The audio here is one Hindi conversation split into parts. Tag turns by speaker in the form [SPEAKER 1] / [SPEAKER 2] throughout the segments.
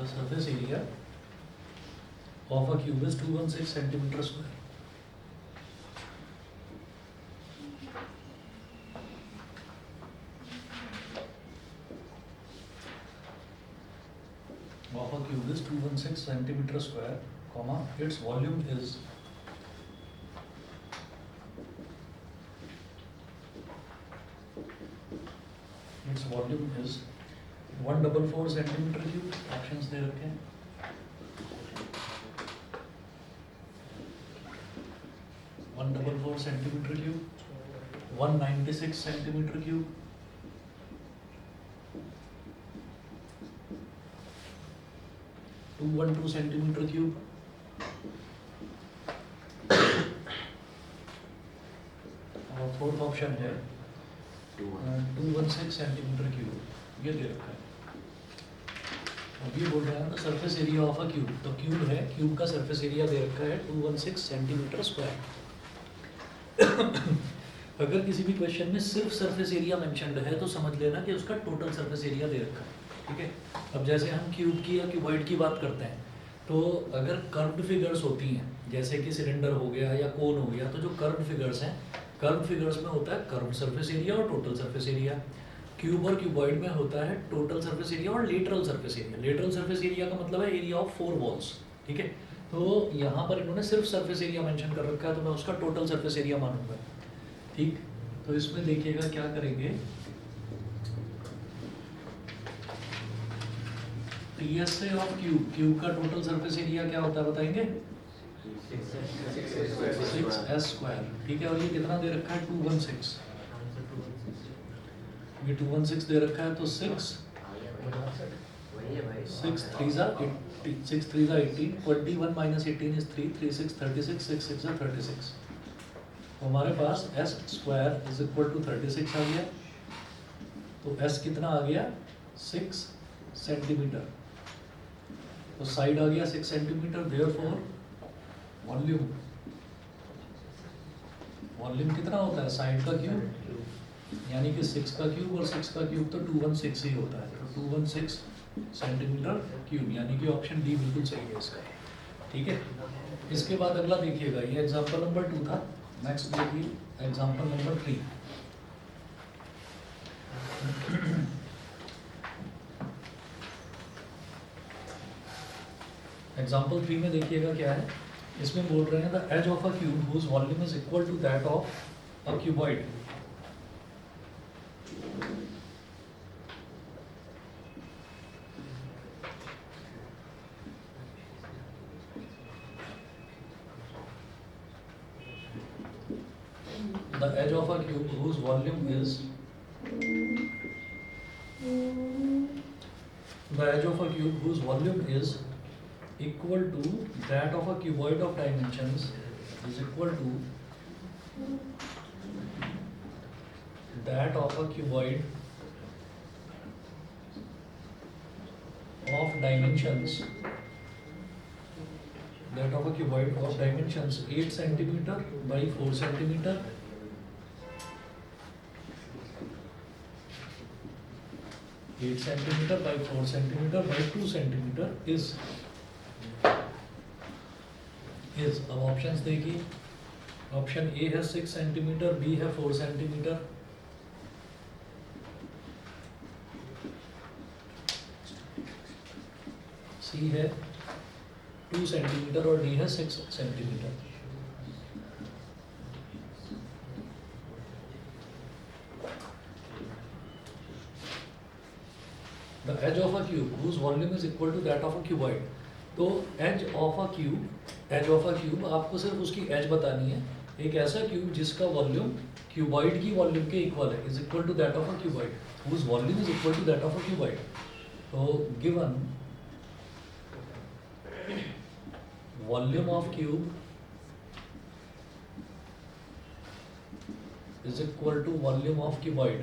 [SPEAKER 1] the surface area of a cube is 216 centimeter square. Of a cube is 216 centimeter square, comma, its volume is its volume is 144 centimeter cube. Options दे रखे हैं. One double four centimeter cube, 196 centimeter cube, 212 centimeter cube, और फोर्थ ऑप्शन है 216 सेंटीमीटर क्यूब. ये दे रखा है. अब ये बोल रहा है ना surface area of a cube. तो क्यूब है, क्यूब का सरफेस एरिया दे रखा है 216 सेंटीमीटर स्क्वायर. अगर किसी भी क्वेश्चन में सिर्फ सरफेस एरिया मेंशन्ड है तो समझ लेना कि उसका टोटल सरफेस एरिया दे रखा है. ठीक है. अब जैसे हम क्यूब की या क्यूबॉइड की बात करते हैं तो अगर कर्व्ड फिगर्स होती हैं जैसे कि सिलेंडर हो गया या कोन हो गया, तो जो कर्व्ड फिगर्स हैं, कर्व्ड फिगर्स में होता है कर्व्ड सरफेस एरिया और टोटल सरफेस एरिया. क्यूब और क्यूबॉइड में होता है टोटल सरफेस एरिया और lateral surface area. Lateral surface area का मतलब है एरिया ऑफ 4 वॉल्स. ठीक है. तो यहाँ पर इन्होंने सिर्फ सरफेस एरिया मेंशन कर रखा है तो मैं उसका टोटल सरफेस एरिया मानूंगा. ठीक. तो इसमें देखिएगा क्या करेंगे. टीएसए ऑफ क्यूब, क्यूब का टोटल सरफेस एरिया क्या होता है बताएंगे? 6s square. ठीक है. और ये कितना दे रखा है? 216. ये 216 दे रखा है तो 6 3 18, 21 minus 18 is 3, 3 6 36, 6 6 36. तो हमारे पास s square is equal to 36 आ गया. तो s कितना आ गया? 6 सेंटीमीटर. तो साइड आ गया 6 सेंटीमीटर. देयरफॉर वॉल्यूम, वॉल्यूम कितना होता है? साइड का क्यूब, यानी कि 6 का क्यूब, और 6 का क्यूब तो 216 ही होता है. तो 216 सेंटीमीटर क्यूब, यानी कि ऑप्शन डी बिल्कुल सही है इसका. ठीक है. इसके बाद अगला देखिएगा. ये एग्जांपल नंबर 2 था. नेक्स्ट देखिए एग्जांपल नंबर 3. एग्जाम्पल 3 में देखिएगा क्या है. इसमें बोल रहे हैं the edge of a cube whose volume is equal to that of a cuboid. The edge of a cube whose volume is equal to that of a cuboid of dimensions is equal to that of a cuboid of dimensions 8 centimeter by 4 centimeter by 4 centimeter by 2 centimeter is. अब ऑप्शंस देखिए. ऑप्शन ए है 6 सेंटीमीटर, बी है 4 सेंटीमीटर, सी है 2 सेंटीमीटर और डी है 6 centimetre. The edge of a cube whose volume is equal to that of a cuboid. तो edge of a cube आपको सिर्फ उसकी edge बतानी है. एक ऐसा क्यूब जिसका वॉल्यूम क्यूबॉइड की वॉल्यूम के इक्वल है, is equal to that of a cuboid, whose volume is equal to that of a cuboid. तो given volume of cube is equal to volume of cuboid.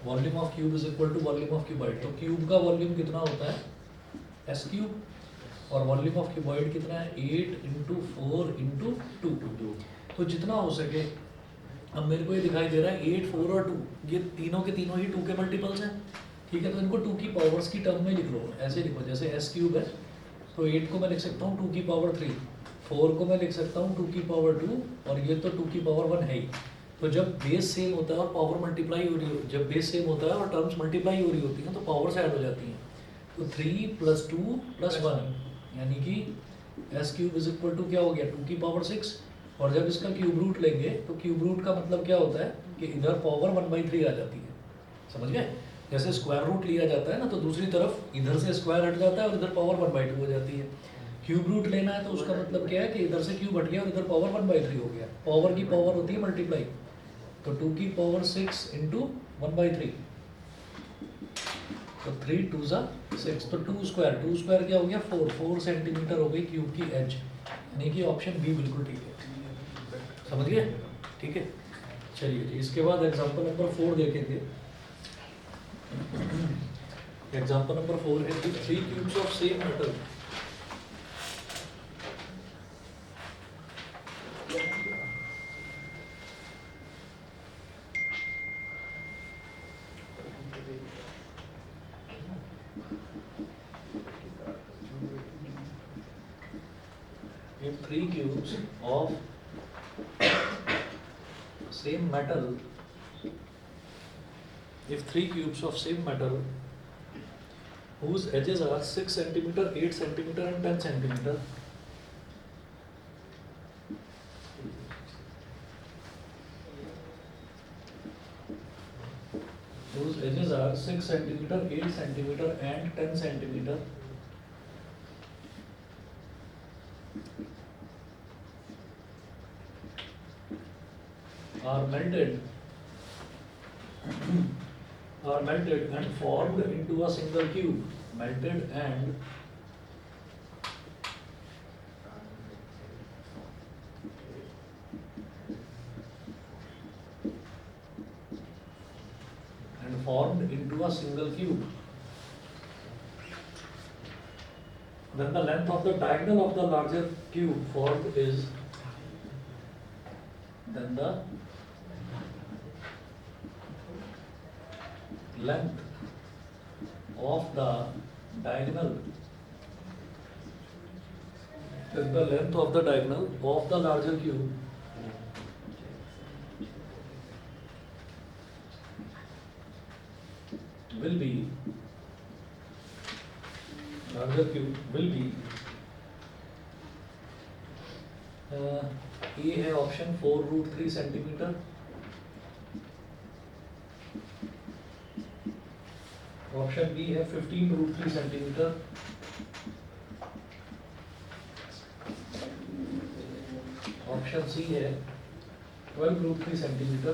[SPEAKER 1] Volume of cube is equal to volume of cuboid. तो क्यूब का वॉल्यूम कितना होता है? S cube. और वॉल्यूम ऑफ क्यूबॉइड कितना है? 8 इंटू 4 इंटू 2. तो जितना हो सके. अब मेरे को ये दिखाई दे रहा है 8, 4 और 2, ये तीनों के तीनों ही 2 के मल्टीपल्स हैं. ठीक है, तो इनको 2 की पावर्स की टर्म में लिख लो, ऐसे लिखो जैसे s क्यूब है तो 8 को मैं लिख सकता हूँ 2 की पावर 3, 4 को मैं लिख सकता हूँ 2 की पावर 2, और ये तो 2 की पावर 1 है ही। तो जब बेस सेम होता है और पावर मल्टीप्लाई हो रही हो, जब बेस सेम होता है और टर्म्स मल्टीप्लाई हो रही होती हैं तो पावर्स ऐड हो जाती हैं। तो 3 + 2 + 1 यानी कि s cube is equal to क्या हो गया 2 की पावर 6, और जब इसका क्यूब रूट लेंगे तो क्यूब रूट का मतलब क्या होता है कि इधर पावर 1/3 आ जाती है, समझ गए? जैसे स्क्वायर रूट लिया जाता है ना तो दूसरी तरफ इधर से स्क्वायर हट जाता है और इधर पावर 1/2 हो जाती है। क्यूब रूट लेना है तो उसका मतलब क्या है कि इधर से क्यूब हट गया और इधर पावर 1/3 हो गया। पावर की पावर होती है मल्टीप्लाई, तो 2 की पावर 6 × 1/3, तो 3 × 2 = 6, तो 2 स्क्वायर क्या हो गया 4 सेंटीमीटर हो गई क्यूब की एज, यानी कि ऑप्शन बी बिल्कुल ठीक है, समझ गए? ठीक है, चलिए जी, इसके बाद एग्जांपल नंबर 4 देखेंगे। एग्जांपल नंबर 4 है 3 cubes of same metal if 3 cubes of same metal whose edges are 6 centimeter, 8 centimeter and 10 centimeter, whose edges are 6 centimeter, 8 centimeter and 10 centimeter, are melted and formed into a single cube. Melted and formed into a single cube. Then the length of the diagonal of the larger cube formed is length of the diagonal of the larger cube will be A है ऑप्शन 4√3 सेंटीमीटर, ऑप्शन बी है 15√3 सेंटीमीटर, ऑप्शन सी है 12√3 सेंटीमीटर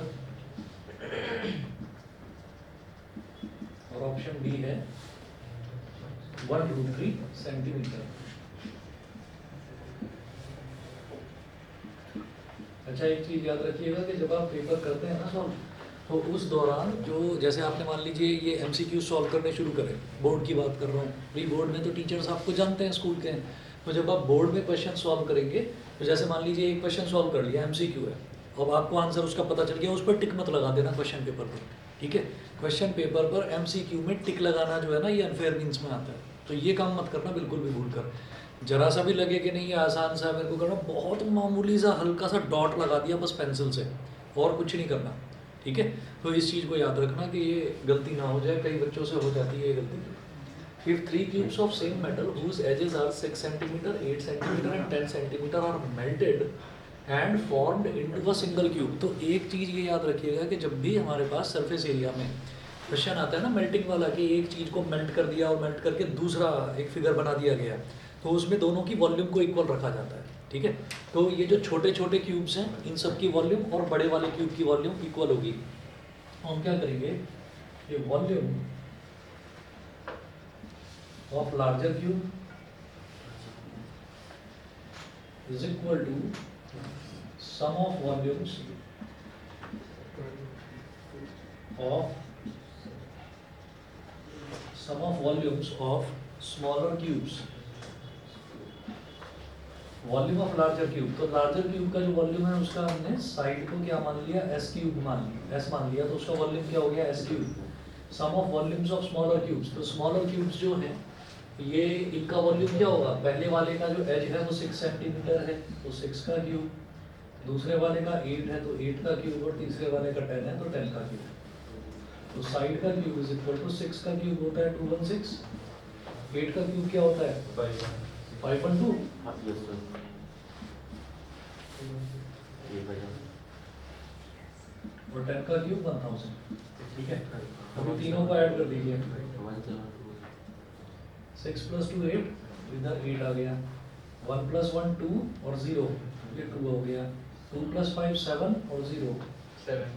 [SPEAKER 1] और ऑप्शन डी है 1√3 सेंटीमीटर। अच्छा, एक चीज याद रखिएगा कि जब आप पेपर करते हैं ना सॉल्व, तो उस दौरान जो जैसे आपने मान लीजिए ये MCQ सॉल्व करने शुरू करें, बोर्ड की बात कर रहा हूँ, प्री बोर्ड में तो टीचर्स आपको जानते हैं स्कूल के हैं, तो जब आप बोर्ड में क्वेश्चन सॉल्व करेंगे तो जैसे मान लीजिए एक क्वेश्चन सॉल्व कर लिया MCQ है, अब आपको आंसर उसका पता चल गया, उस पर टिक मत लगा देना क्वेश्चन पेपर पर, ठीक है? क्वेश्चन पेपर पर MCQ में टिक लगाना जो है ना ये अनफेयर मीन्स में आता है, तो ये काम मत करना बिल्कुल भी भूल कर। जरा सा भी लगे कि नहीं ये आसान सा मेरे को करना, बहुत मामूली सा हल्का सा डॉट लगा दिया बस पेंसिल से, और कुछ नहीं करना, ठीक है? तो इस चीज़ को याद रखना कि ये गलती ना हो जाए, कई बच्चों से हो जाती है ये गलती। If 3 cubes of same metal whose edges are 6 centimeter, 8 centimeter and 10 centimeter are melted and formed into a single cube, तो एक चीज़ ये याद रखिएगा कि जब भी हमारे पास सरफेस एरिया में क्वेश्चन आता है ना मेल्टिंग वाला, कि एक चीज़ को मेल्ट कर दिया और मेल्ट करके दूसरा एक फिगर बना दिया गया, तो उसमें दोनों की वॉल्यूम को इक्वल रखा जाता है, ठीक है? तो ये जो छोटे छोटे क्यूब्स हैं इन सब की वॉल्यूम और बड़े वाले क्यूब की वॉल्यूम इक्वल होगी। हम क्या करेंगे, ये volume of larger cube is equal to sum of volumes of smaller cubes। Volume of larger cube, तो लार्जर क्यूब का जो वॉल्यूम है उसका हमने साइड को क्या मान लिया, S क्यूब मान लिया, S मान लिया, तो उसका वॉल्यूम क्या हो गया S cube. Sum of volumes of smaller cubes. तो स्मॉलर क्यूब्स जो हैं ये इनका वॉल्यूम क्या होगा, पहले वाले का जो एज है वो 6 सेंटीमीटर है तो 6 का क्यूब, दूसरे वाले का 8 है तो 8 का क्यूब, और तीसरे वाले का 10 है तो 10 का क्यूब। तो साइड का क्यूब इज इक्वल टू 6 का क्यूब होता है 216, 8 का क्यूब क्या होता है 512, और 10 का क्यूब 1000। ठीक है, अभी तीनों को ऐड कर दीजिए। 6 + 2 8, इधर 8 आ गया, 1 + 1 2 और 0, ये 2 हो गया, 2 + 5 7 और 0 7,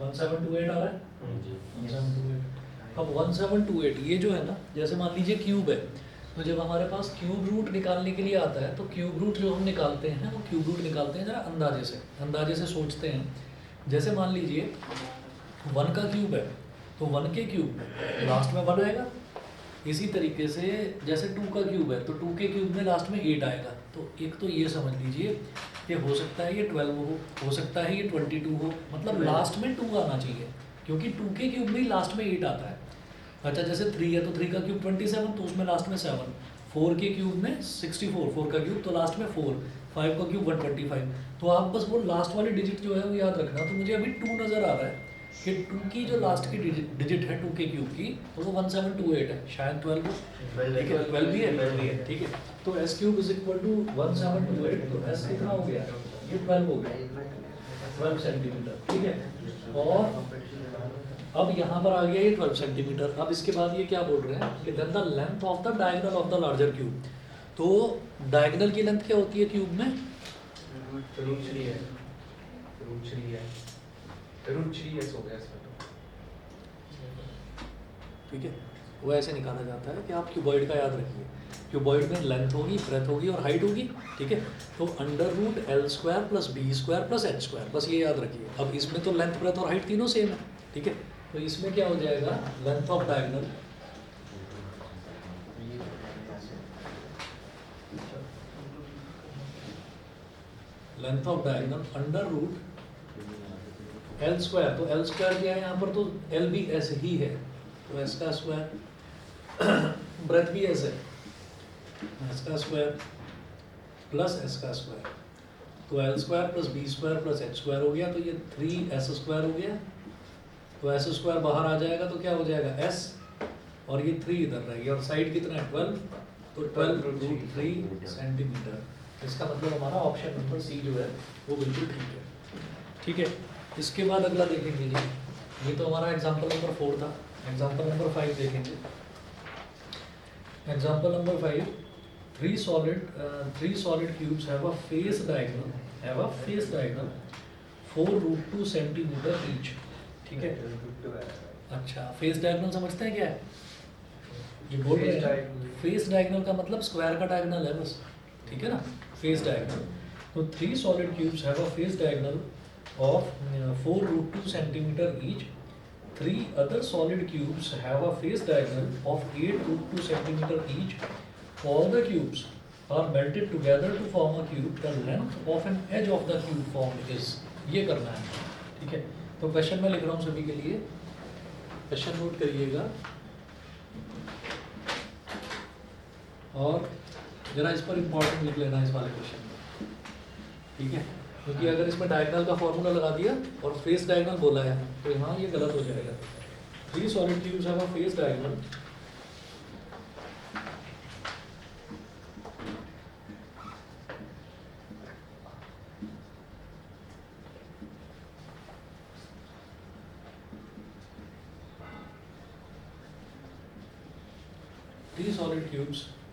[SPEAKER 1] 1728 आ रहा है। 1728। अब 1728 ये जो है ना, जैसे मान लीजिए क्यूब है, तो जब हमारे पास क्यूब रूट निकालने के लिए आता है तो क्यूब रूट जो हम निकालते हैं वो क्यूब रूट निकालते हैं जरा अंदाजे से सोचते हैं। जैसे मान लीजिए 1 का क्यूब है तो 1 के क्यूब लास्ट में 1 आएगा। इसी तरीके से जैसे 2 का क्यूब है तो 2 के क्यूब में लास्ट में 8 आएगा। तो एक तो ये समझ लीजिए कि हो सकता है ये 12 हो सकता है ये 22 हो, मतलब लास्ट में 2 आना चाहिए, क्योंकि 2 के क्यूब में लास्ट में 8 आता है। अच्छा, जैसे 3 है तो 3 का क्यूब 27 तो उसमें लास्ट में 7, 4 के क्यूब में 64, 4 का क्यूब तो लास्ट में 4, 5 का क्यूब 125। तो आप बस वो लास्ट वाली डिजिट जो है वो याद रखना। तो मुझे अभी 2 नज़र आ रहा है कि 2 की जो लास्ट की डिजिट है 2 के क्यूब की तो वो 1728 है, शायद 12 हो, ठीक है 12 भी है, ठीक है। तो s cube is equal to 1728, तो s कितना हो गया, ये 12 हो गया, 12 सेंटीमीटर, ठीक है। और अब यहाँ पर आ गया ये 12 सेंटीमीटर। अब इसके बाद ये क्या बोल रहे हैं कि then the length of the diagonal of the larger cube. तो डायगोनल की लेंथ क्या होती है क्यूब में,
[SPEAKER 2] √3s हो गया इसमें तो,
[SPEAKER 1] ठीक है। वो ऐसे निकाला जाता है कि आप क्यूबॉइड का याद रखिए, क्यूबॉइड में लेंथ होगी, ब्रेथ होगी और हाइट होगी, ठीक है। तो √L² + B² + H², बस ये याद रखिए। अब इसमें तो लेंथ, ब्रेथ और हाइट तीनों सेम है, ठीक है। तो इसमें क्या हो जाएगा, लेंथ ऑफ डायगोनल √L², तो L² क्या है यहाँ पर, तो L भी ऐसे ही है तो S का स्क्वायर, ब्रेथ भी ऐसे S का स्क्वायर प्लस S का स्क्वायर, तो L² + B² + H² हो गया, तो ये 3s² हो गया। तो s² बाहर आ जाएगा तो क्या हो जाएगा s, और ये 3 इधर रहेगी, और साइड कितना है 12, तो 12√3 सेंटीमीटर। इसका मतलब हमारा ऑप्शन नंबर सी जो है वो बिल्कुल ठीक है, ठीक है। इसके बाद अगला देखेंगे जी, ये तो हमारा एग्जाम्पल नंबर 4 था। एग्जाम्पल नंबर 5 देखेंगे। Example number 5, three solid cubes have a face diagonal 4√2 centimetre each, ठीक है। अच्छा, फेस डायगोनल समझते हैं क्या है, ये बोल रहे हैं फेस डायगोनल का मतलब स्क्वायर का डायगोनल है बस, ठीक है ना, फेस डायगोनल। तो 3 solid cubes have a face diagonal of 4√2 centimeter each. 3 other solid cubes have a face diagonal of 8√2 centimeter each. All the cubes are melted together to form a cube. The length of an edge of the cube formed is, ये करना है, ठीक है। तो क्वेश्चन मैं लिख रहा हूँ सभी के लिए, क्वेश्चन नोट करिएगा और जरा इस पर इम्पोर्टेंट लिख लेना इस वाले क्वेश्चन में, ठीक है। क्योंकि अगर इसमें डायगोनल का फॉर्मूला लगा दिया और फेस डायगोनल बोला है तो यहाँ ये गलत हो जाएगा। 3 solid cubes have a face diagonal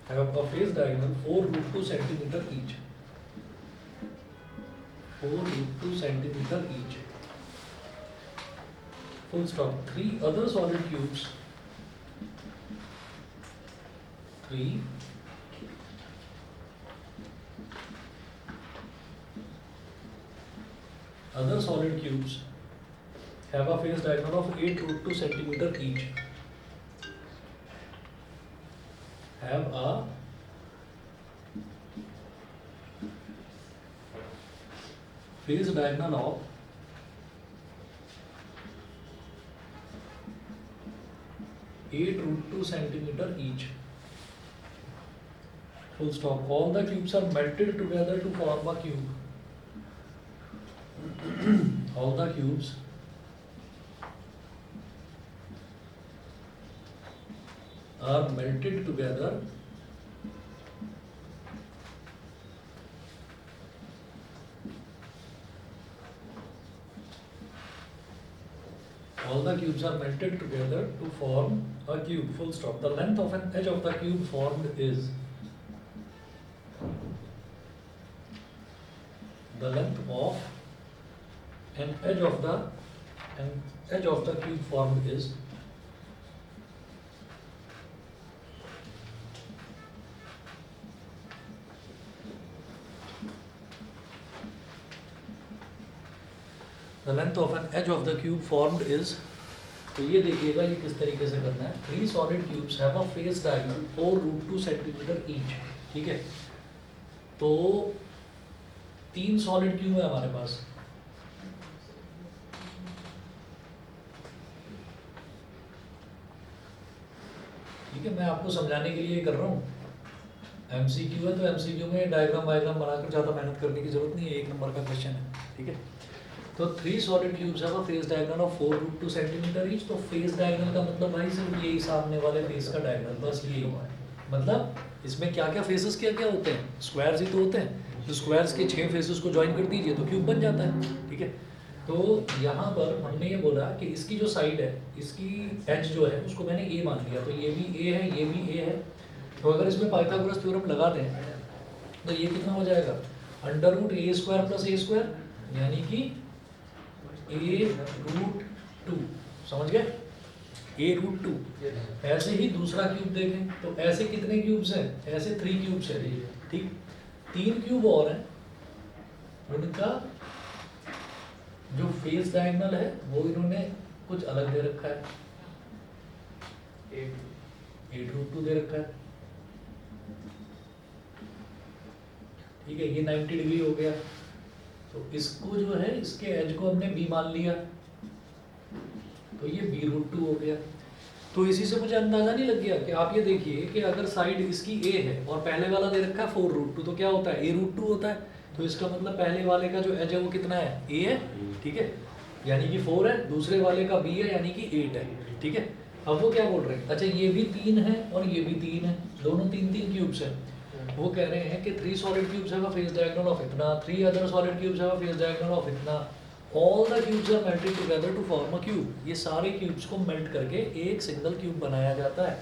[SPEAKER 1] have a face diagonal 4√2 centimeter each. 4√2 centimeter each. Full stop. 3 other solid cubes. 3 other solid cubes have a face diagonal of 8√2 centimeter each. Have a face diagonal of 8√2 centimeter each. Full stop. All the cubes are melted together to form a cube. All the cubes are melted together all the cubes are melted together to form a cube. Full stop. The length of an edge of the cube formed is the length of an edge of the cube formed is the length of an edge of the cube formed is. तो ये देखिएगा ये किस तरीके से करना है. 3 solid cubes have a face diagonal 4√2 centimeter each. ठीक है, तो 3 solid cube है हमारे पास. ठीक है, मैं आपको समझाने के लिए कर रहा हूँ. MCQ है तो MCQ में डायग्राम बनाकर ज़्यादा मेहनत करने की जरूरत नहीं है, 1 नंबर का क्वेश्चन है. ठीक है, तो 3 solid cubes have a face diagonal of 4√2 centimeter each. तो face diagonal का मतलब भाई सिर्फ यही सामने वाले फेस का डायगोनल, बस यही. मतलब इसमें क्या क्या फेसेस क्या क्या होते हैं, स्क्वायर्स ही तो होते हैं. तो स्क्वायर्स के 6 फेसेस को ज्वाइन कर दीजिए तो क्यूब बन जाता है. ठीक है, तो यहाँ पर हमने ये बोला कि इसकी जो साइड है, इसकी एज जो है उसको मैंने ए मान लिया, तो ये भी ए है, ये भी ए है. तो अगर इसमें पाइथागोरस थ्योरम लगा दें तो ये कितना हो जाएगा, √a² + a², यानी कि a√2. समझ गए, a√2. ऐसे ही दूसरा क्यूब देखें तो ऐसे कितने क्यूब्स हैं, ऐसे 3 क्यूब्स हैं. ठीक, 3 क्यूब और हैं, उनका जो फेस डायगोनल है वो इन्होंने कुछ अलग दे रखा है, 8√2 दे रखा है. ठीक है, ये 90 डिग्री हो गया, तो इसको जो है इसके एज को हमने b मान लिया, तो ये b√2 हो गया. तो इसी से मुझे अंदाजा नहीं लग गया कि आप ये देखिए कि अगर साइड इसकी a है और पहले वाला दे रखा है 4√2, तो क्या होता है, a√2 होता है. तो इसका मतलब पहले वाले का जो एज है वो कितना है, a है. ठीक है, यानी कि 4 है, दूसरे वाले का b है यानी कि 8 है. ठीक है, अब वो क्या बोल रहे हैं, अच्छा ये भी 3 है और ये भी 3 है, दोनों 3 क्यूब्स हैं. वो कह रहे हैं कि 3 solid cubes have a face diagonal of इतना, 3 other solid cubes have a face diagonal of इतना. All the cubes are melted together to form a cube. ये सारे cubes को मेल्ट करके एक सिंगल क्यूब बनाया जाता है.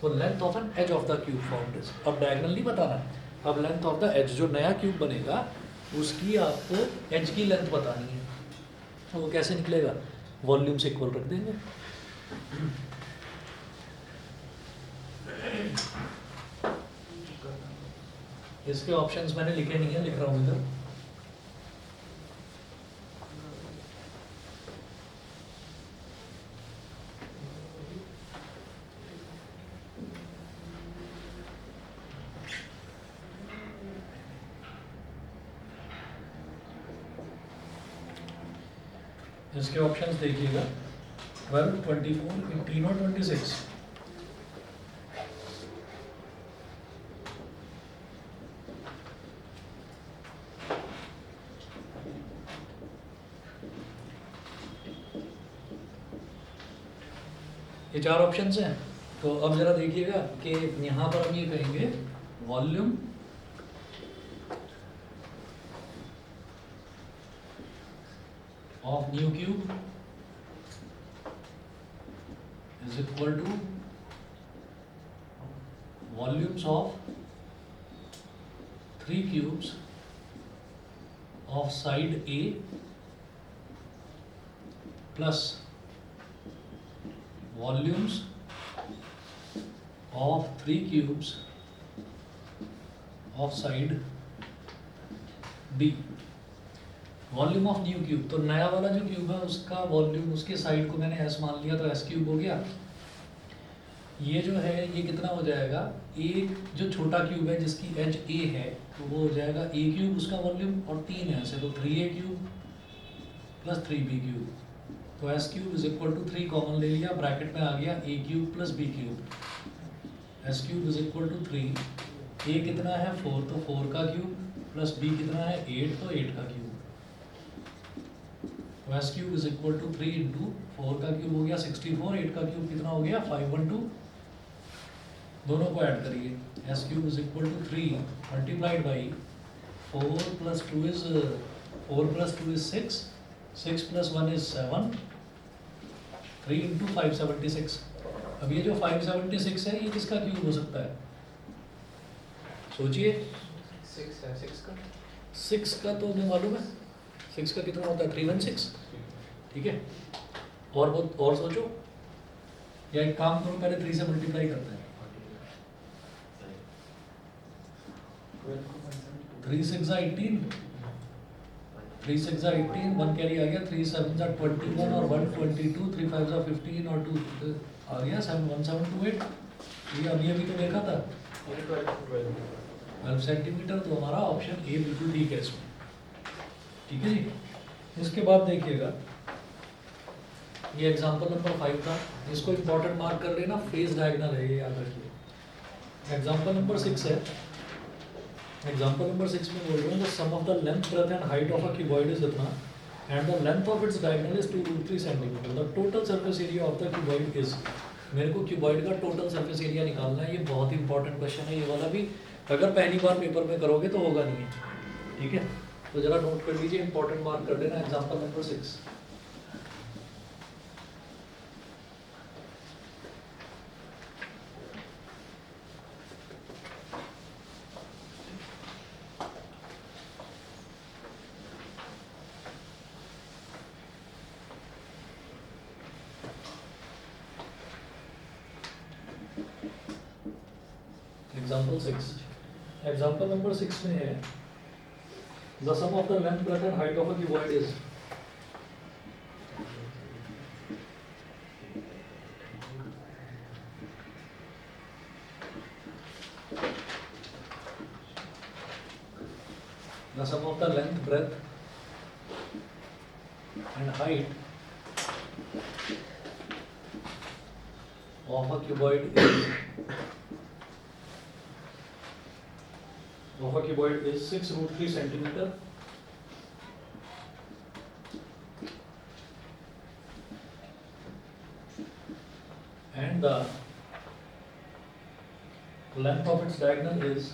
[SPEAKER 1] तो length of an edge of the cube formed is. अब डायगोनल नहीं बताना, अब लेंथ ऑफ द एज, जो नया क्यूब बनेगा उसकी आपको एज की लेंथ बतानी है. तो वो कैसे निकलेगा, वॉल्यूम से इक्वल रख देंगे. इसके ऑप्शंस मैंने लिखे नहीं है, लिख रहा हूँ इधर. इसके ऑप्शंस देखिएगा, 12, 24, 18 और 26. ये 4 ऑप्शंस हैं. तो अब जरा देखिएगा कि यहाँ पर हम ये कहेंगे volume of new cube is equal to volumes of 3 cubes of side A plus volumes of 3 cubes of side B. Volume of new cube, तो नया वाला जो क्यूब है उसका वॉल्यूम, उसके साइड को मैंने एस मान लिया, तो एस क्यूब हो गया. ये जो है ये कितना हो जाएगा, एक जो छोटा क्यूब है जिसकी एज ए है तो वो हो जाएगा ए क्यूब उसका वॉल्यूम, और 3 है ऐसे, तो 3a³ + 3b³ तो S cube is equal to 3 common ले लिया, ब्रैकेट में आ गया a cube plus b cube. S cube is equal to 3, a कितना है 4 तो 4 का क्यूब, प्लस बी कितना है 8 तो 8 का क्यूब। तो S cube is equal to 3 into 4 का क्यूब हो गया 64, 8 का क्यूब कितना हो गया 512। दोनों को ऐड करिए, S cube is equal to 3 multiplied by 4 plus 2 is 4 plus 2 is 6, 6 plus 1 is 7, 3 into 576। अब ये जो 576 है ये किसका क्यूब हो सकता है? सोचिए।
[SPEAKER 2] 6 है, 6 का
[SPEAKER 1] 6 का तो हमें मालूम है, 6 का कितना होता है 316, ठीक है। और सोचो, या एक काम करो पहले 3 से मल्टीप्लाई करते हैं। 3 6 18, 3 6 18, 1 कैरी आ गया, 3 7 21 और 1 22, 3 5 15 और 2 आ गया 7 1 7 2 8। ये अभी तो देखा था 12 सेंटीमीटर, तो हमारा ऑप्शन ए बिल्कुल ठीक है इसमें, ठीक है जी। इसके बाद देखिएगा, ये एग्जांपल नंबर 5 था, इसको इंपॉर्टेंट मार्क कर लेना, फेस डायगोनल है ये याद रखिए। एग्जांपल नंबर 6 है, एग्जांपल नंबर 6 में बोल रहे हैं the sum of the length breadth and height of a cuboid is इतना and the length of its diagonal is 2√3 centimetre, the total surface area of the cuboid is. मेरे को क्यूबॉइड का टोटल सरफेस एरिया निकालना है, ये बहुत इंपॉर्टेंट क्वेश्चन है, ये वाला भी अगर पहली बार पेपर में करोगे तो होगा नहीं, ठीक है। तो जरा नोट कर लीजिए, इंपॉर्टेंट मार्क कर देना example number 6। Example 6, example number 6 में है the sum of the length breadth and height of a cuboid is. The sum of the length breadth and height of a cuboid is of a cuboid is 6√3 centimeter and the length of its diagonal is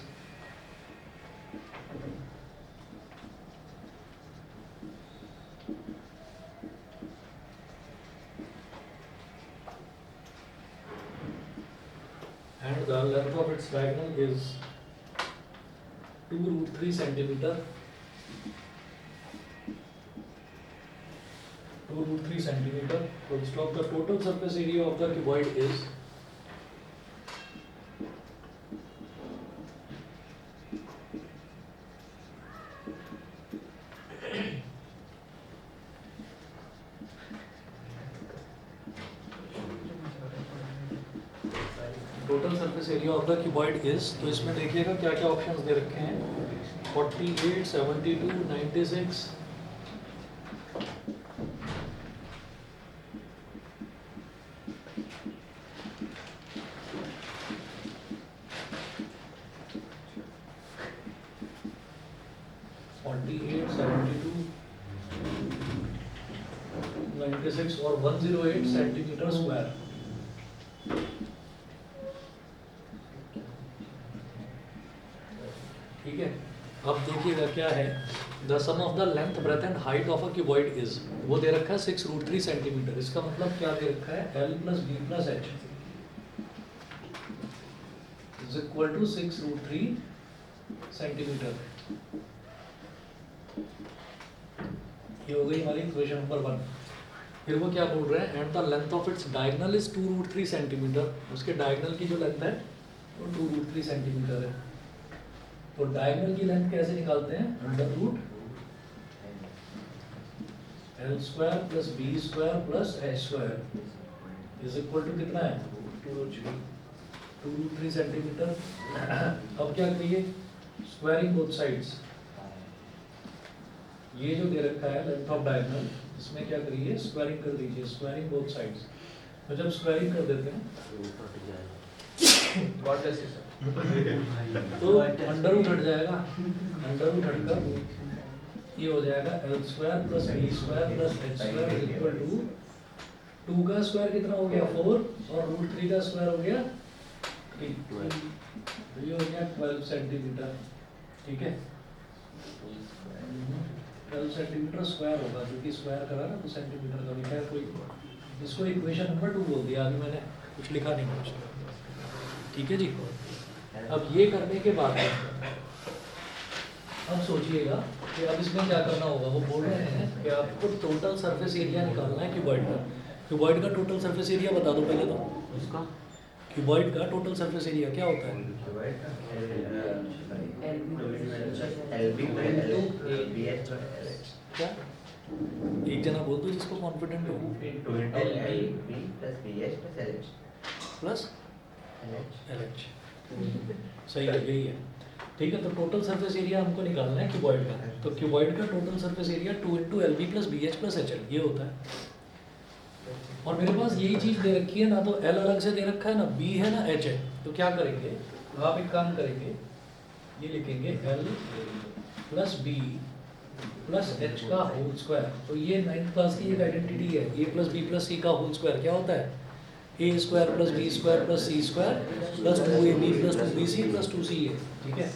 [SPEAKER 1] is 2√3 centimeter. 2√3 centimeter. Full stop. The total surface area of the cuboid is total surface area of the cuboid is, तो इसमें देखिएगा क्या क्या ऑप्शंस दे रखे हैं, 48, 72, 96, और 108 सेंटीमीटर स्क्वायर। ठीक है, अब देखिएगा क्या है, the sum of the length breadth and height of a cuboid is, वो दे रखा है 6√3 सेंटीमीटर। इसका मतलब क्या दे रखा है, L plus B plus H is equal to 6√3 centimetre. ये हो गई हमारी इक्वेशन नंबर 1। फिर वो क्या बोल रहे हैं, and the length of its diagonal is 2√3 centimetre. उसके डायगोनल की जो लेंथ है वो 2√3 सेंटीमीटर है। तो डायगोनल की लेंथ कैसे निकालते हैं, under root L square plus B square plus H square is equal to कितना है, 2√3 सेंटीमीटर। अब क्या करिए, स्क्वायरिंग बोथ साइड्स, ये जो दे रखा है लेंथ ऑफ डायगोनल, इसमें क्या करिए स्क्वायरिंग कर दीजिए, स्क्वायरिंग बोथ साइड्स। तो जब स्क्वायरिंग कर देते हैं
[SPEAKER 2] What does it say?
[SPEAKER 1] तो अंडर रूट हट जाएगा, अंडर रूट हटकर ये हो जाएगा L square plus B square plus H square equal to 2 का स्क्वायर कितना हो गया 4 और रूट 3 का स्क्वायर हो गया 3। तो ये हो गया 12 सेंटीमीटर। ठीक है, 12 सेंटीमीटर स्क्वायर होगा, क्योंकि स्क्वायर करा ना तो सेंटीमीटर का लिखा है कोई, इसको इक्वेशन नंबर 2 बोल दिया, अभी मैंने कुछ लिखा नहीं कुछ। ठीक है जी, अब ये करने के बाद अब सोचिएगा कि अब इसमें क्या करना होगा। वो बोल रहे हैं कि आपको टोटल सरफेस एरिया निकालना है क्यूबॉइड का। क्यूबॉइड का टोटल सरफेस एरिया बता दो पहले तो।
[SPEAKER 3] उसका
[SPEAKER 1] क्यूबॉइड का टोटल सरफेस एरिया क्या होता है? क्या एक जना बोल दो जिसको कॉन्फिडेंट हो। प्लस LH, सही है, यही है। ठीक है, तो टोटल सरफेस एरिया हमको निकालना है क्यूबॉइड का। तो क्यूबॉइड का total surface area 2 × LB + BH + HL ये होता है। और मेरे पास यही चीज दे रखी है ना, तो L अलग से दे रखा है ना, B है ना, H है। तो क्या करेंगे आप, एक काम करेंगे, ये लिखेंगे L + B + H का होल स्क्वायर। तो ये 9th क्लास की एक आइडेंटिटी है, A + B + C का होल स्क्वायर क्या होता है? A² + B² + C² + 2AB + 2BC + 2CA। ठीक है,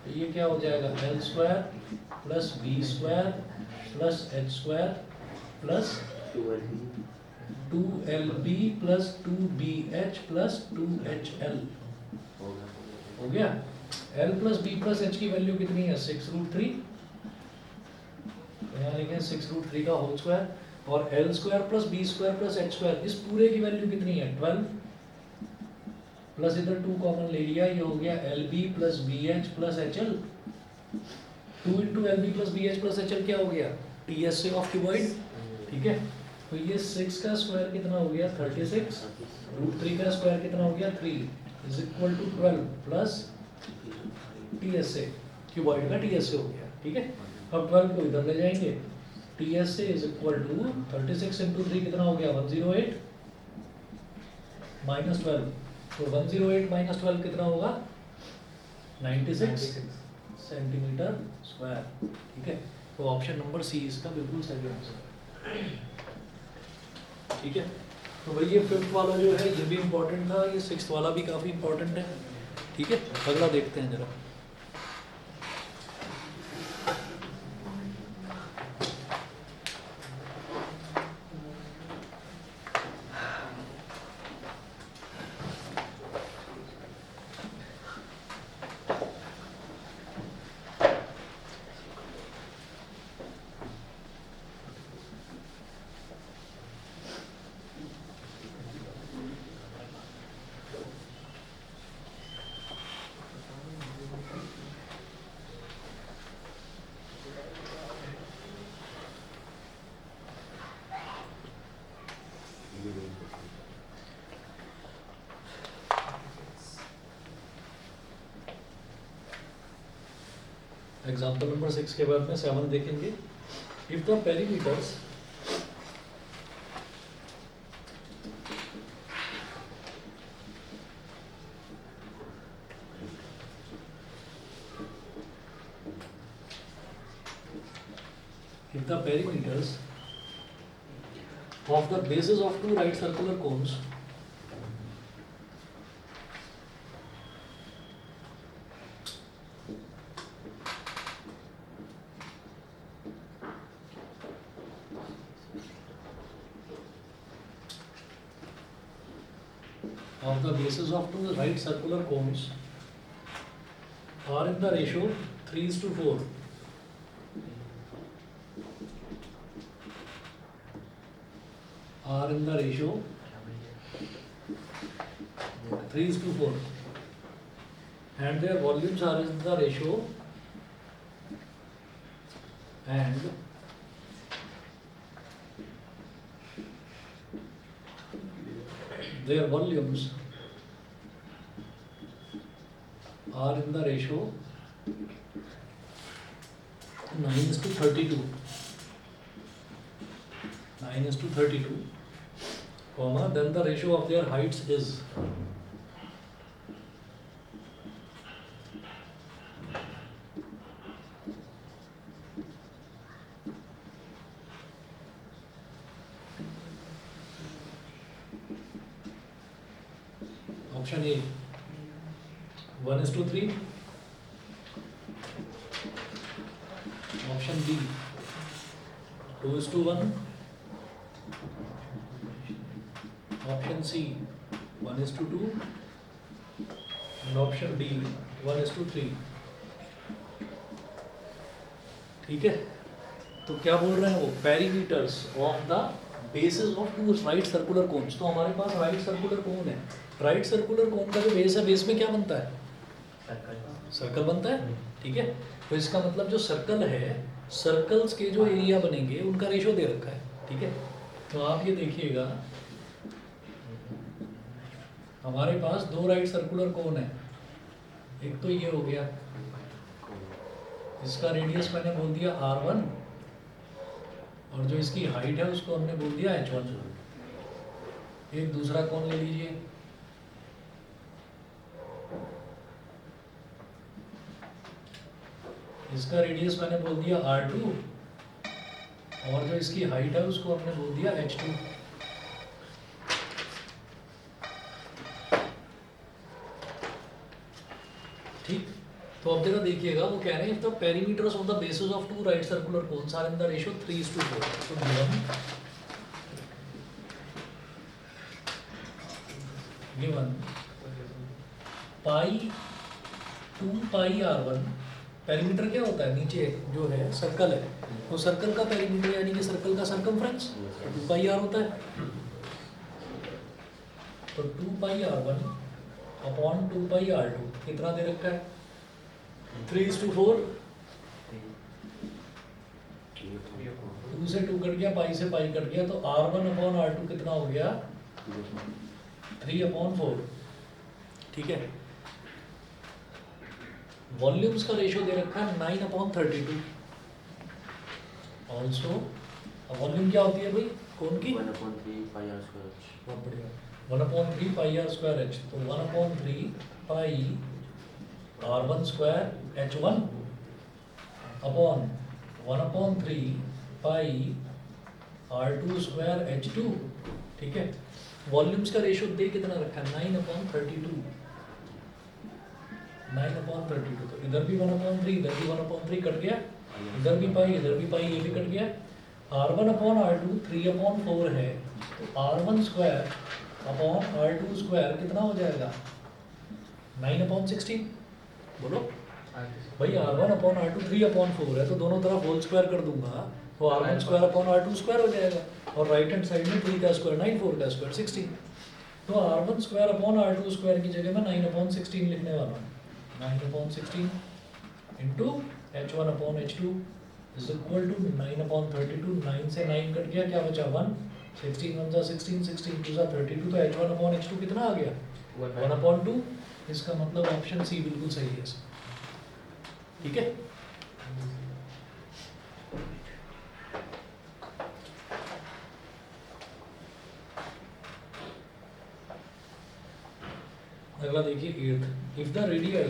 [SPEAKER 1] तो ये क्या हो जाएगा L² + B² + H² + 2LB + 2BH + 2HL हो गया। L + B + H की वैल्यू कितनी है? 6√3। यहाँ लिखें 6√3 का होल स्क्वायर, और L² + B² + H² इस पूरे की वैल्यू कितनी है? 12 प्लस इधर 2 कॉमन ले लिया, ये हो गया LB + BH + HL। 2 × LB + BH + HL क्या हो गया? TSA of cuboid. ठीक है, तो ये 6 का स्क्वायर कितना हो गया? 36। √3 का स्क्वायर कितना हो गया? 3 = 12 प्लस TSA, क्यूबॉइड का TSA हो गया। ठीक है, अब 12 को इधर ले जाएंगे, TSA = 36 × 3 कितना हो गया? 108 - 12। तो 108 - 12 कितना होगा? 96 सेंटीमीटर स्क्वायर। ठीक है, तो ऑप्शन नंबर सी इसका बिल्कुल सही आंसर। ठीक है, तो भाई ये 5th वाला जो है ये भी इम्पोर्टेंट था, ये 6th वाला भी काफ़ी इम्पोर्टेंट है। ठीक है, अगला देखते हैं जरा। एग्जाम्पल नंबर 6 के बाद में 7 देखेंगे। If the perimeters of the bases of 2 right circular cones are in the ratio 3:4. Are in the ratio 3:4, and their volumes are in the ratio, and their volumes are in the ratio 9:32. 9:32, comma, then the ratio of their heights is option A 1:3, option B 2:1, option C 1:2 and option D 1:3. ठीक है, तो क्या बोल रहे हैं वो, perimeters of the bases of two right circular cones. तो हमारे पास राइट सर्कुलर कोन है, राइट सर्कुलर कोन का जो बेस है, बेस में क्या बनता है, सर्कल बनता है, ठीक है। तो इसका मतलब जो सर्कल है, सर्कल्स के जो एरिया बनेंगे उनका रेशो दे रखा है, ठीक है। तो आप ये देखिएगा, हमारे पास दो राइट सर्कुलर कोन है, एक तो ये हो गया, इसका रेडियस मैंने बोल दिया r1 और जो इसकी हाइट है उसको हमने बोल दिया h1। एक दूसरा कोन ले लीजिए, इसका रेडियस मैंने बोल दिया r2 और जो इसकी हाइट है उसको हमने बोल दिया h2। ठीक, तो अब जरा देखिएगा, वो कह रहे हैं the perimeters of the bases of two right circular cones are in the ratio 3:4। तो गिवन पाई 2 पाई r1, पेरीमीटर क्या होता है, नीचे जो है सर्कल है, तो सर्कल का पेरीमीटर यानी कि सर्कल का सरकमफ्रेंस 2 पाई r होता है। तो 2 पाई r1 अपॉन 2 पाई r2 कितना दे रखा है, 3:4। 2 से 2 कट गया, पाई से पाई कट गया, तो r1 अपॉन r2 कितना हो गया, 3/4, ठीक है। वॉल्यूम्स का रेशियो दे रखा है 9/32। ऑल्सो वॉल्यूम क्या होती है भाई कौन की,
[SPEAKER 3] 1/3 pi r square h।
[SPEAKER 1] बहुत बढ़िया, 1/3 पाई r स्क्वायर h। तो 1/3 पाई r1 स्क्वायर h1 अपॉन 1/3 पाई r2 स्क्वायर h2, ठीक है। वॉल्यूम्स का रेशियो दे कितना रखा है, 9/32। 9/32, तो इधर भी 1/3, इधर भी 1/3 कट गया, इधर भी पाई, इधर भी पाई, ये भी कट गया। r1 अपॉन r2 3/4 है, तो r1 square upon r2 square कितना हो जाएगा, 9/16। बोलो भाई, r1 अपॉन r2 3/4 है, तो दोनों तरफ होल स्क्वायर कर दूंगा, तो r1 square upon r2 square हो जाएगा, और राइट हैंड साइड में 3 का स्क्वायर 9, 4 का स्क्वायर 16। तो r1 square upon r2 square की जगह मैं 9/16 लिखने वाला हूँ। 9/16 into h1 upon h2 is equal to 9/32। 9 से 9 कट गया, क्या बचा 1, 16 1 जा 16, 16 2 जा 32, तो h1 अपॉन h2 कितना आ गया, 1/2। इसका मतलब ऑप्शन सी बिल्कुल सही है, ठीक है। अगला देखिए 8th, if the radius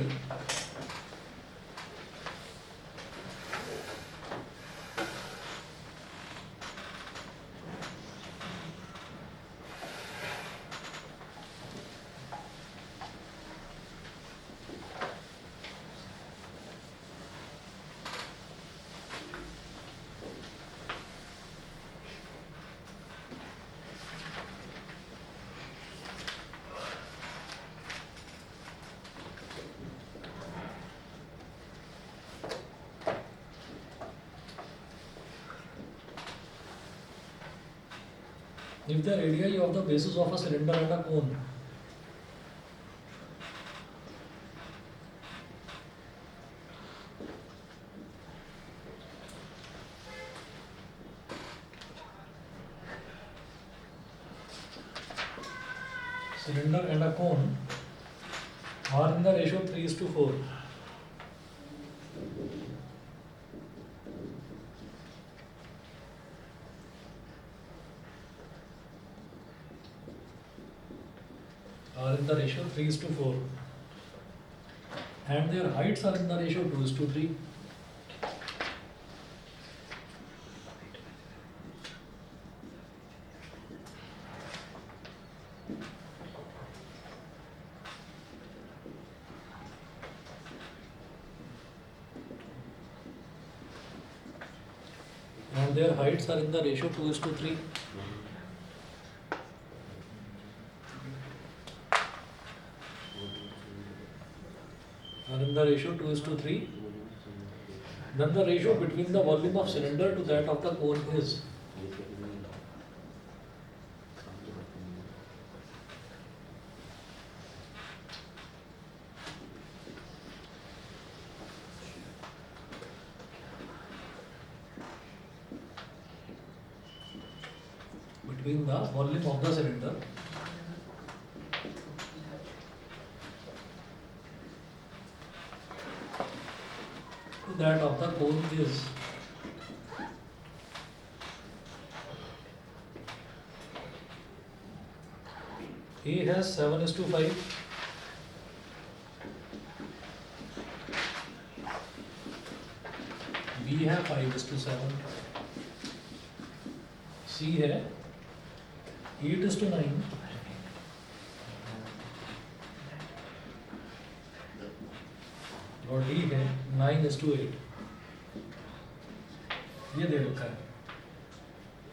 [SPEAKER 1] if the radii of the bases of a cylinder and a cone are in the ratio 3:4, in the ratio 3:4 and their heights are in the ratio 2:3. And their heights are in the ratio 2:3. Are in the ratio 2:3. Then the ratio between the volume of cylinder to that of the cone is between the volume of the cylinder to that of the cone is A has 7:5, B है 5:7, C है 8:9, और D है 9:8. ये दे रखा है.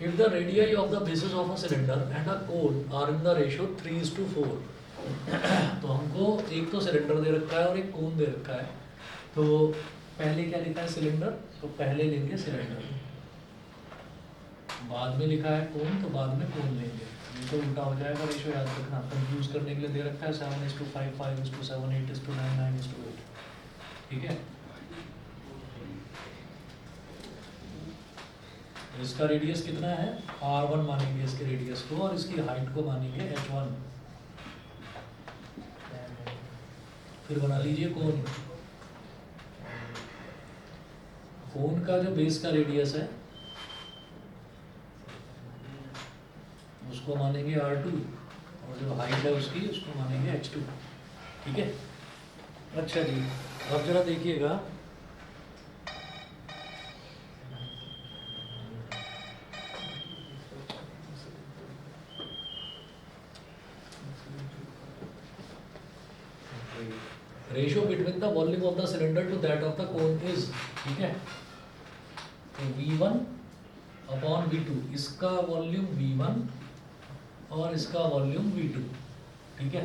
[SPEAKER 1] If the radii of the bases of a cylinder and a cone are in the ratio 3:4, तो हमको एक तो सिलेंडर दे रखा है और एक कोन दे रखा है. तो पहले क्या लिखा है सिलेंडर, तो पहले लेंगे सिलेंडर, बाद में लिखा है कोन तो बाद में कोन लेंगे. ये तो उल्टा हो जाएगा रेशियो, याद रखना. कंफ्यूज करने के लिए दे रखा है 7:5, 5:7, 8:9, 9:8. ठीक है. इसका रेडियस कितना है, R1 मानेंगे इसके रेडियस को, और इसकी हाइट को मानेंगे H1. फिर बना लीजिए कोन. कोन का जो बेस का रेडियस है उसको मानेंगे R2, और जो हाइट है उसकी उसको मानेंगे H2. ठीक है. अच्छा जी, अब जरा देखिएगा ratio between the volume of the cylinder to that of the cone is. ठीक है. तो V1 अपॉन V2, इसका वॉल्यूम V1 और इसका वॉल्यूम V2. ठीक है.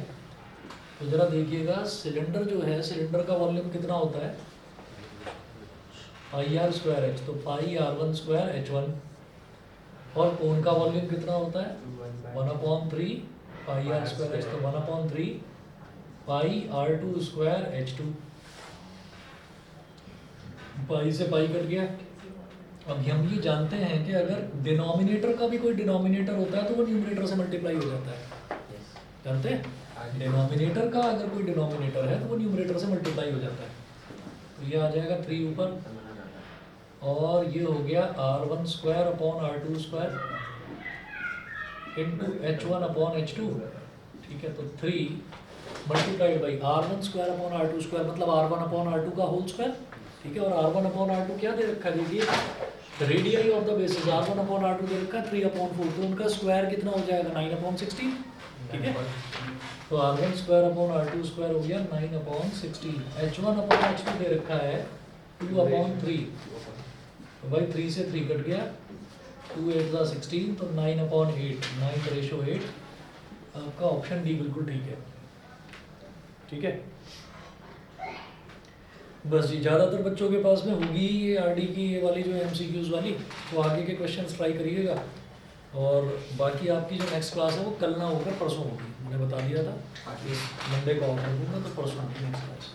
[SPEAKER 1] तो जरा देखिएगा सिलेंडर जो है, सिलेंडर का वॉल्यूम कितना होता है, πr²h, तो πr1² H1. और कोन का वॉल्यूम कितना होता है 1/3 πr²h, तो 1/3 πr2² H2. पाई से पाई कट गया. अब हम ये जानते हैं कि अगर डिनोमिनेटर का भी कोई डिनोमिनेटर होता है तो वो न्यूमरेटर से मल्टीप्लाई हो जाता है. जानते हैं, डिनोमिनेटर का अगर कोई डिनोमिनेटर है तो वो न्यूमरेटर से मल्टीप्लाई हो जाता है. तो ये आ जाएगा 3 ऊपर, और ये हो गया R1² upon R2² into H1 upon H2. ठीक है. तो 3 multiplied by R1² upon R2², मतलब R1 अपॉन R2 का होल स्क्वायर. ठीक है. और R1 अपॉन R2 क्या दे रखा है, देखिए radius of the basis R1 upon R2 दे रखा है 3/4, तो उनका स्क्वायर कितना हो जाएगा 9/16. ठीक है. तो R1² अपॉन R2² हो गया 9/16. H1 अपॉन H2 दे रखा है 2/3, तो भाई 3 से 3 कट गया, 2 8 16, तो 9/8, 9:8. आपका ऑप्शन डी बिल्कुल ठीक है. ठीक है. बस जी, ज़्यादातर बच्चों के पास में होगी ये आरडी की ये वाली जो एमसीक्यूज वाली, तो आगे के क्वेश्चंस ट्राई करिएगा. और बाकी आपकी जो नेक्स्ट क्लास है वो कल ना होकर परसों होगी, मैंने बता दिया था. मंडे का ऑफर दूंगा तो परसों होगी नेक्स्ट क्लास.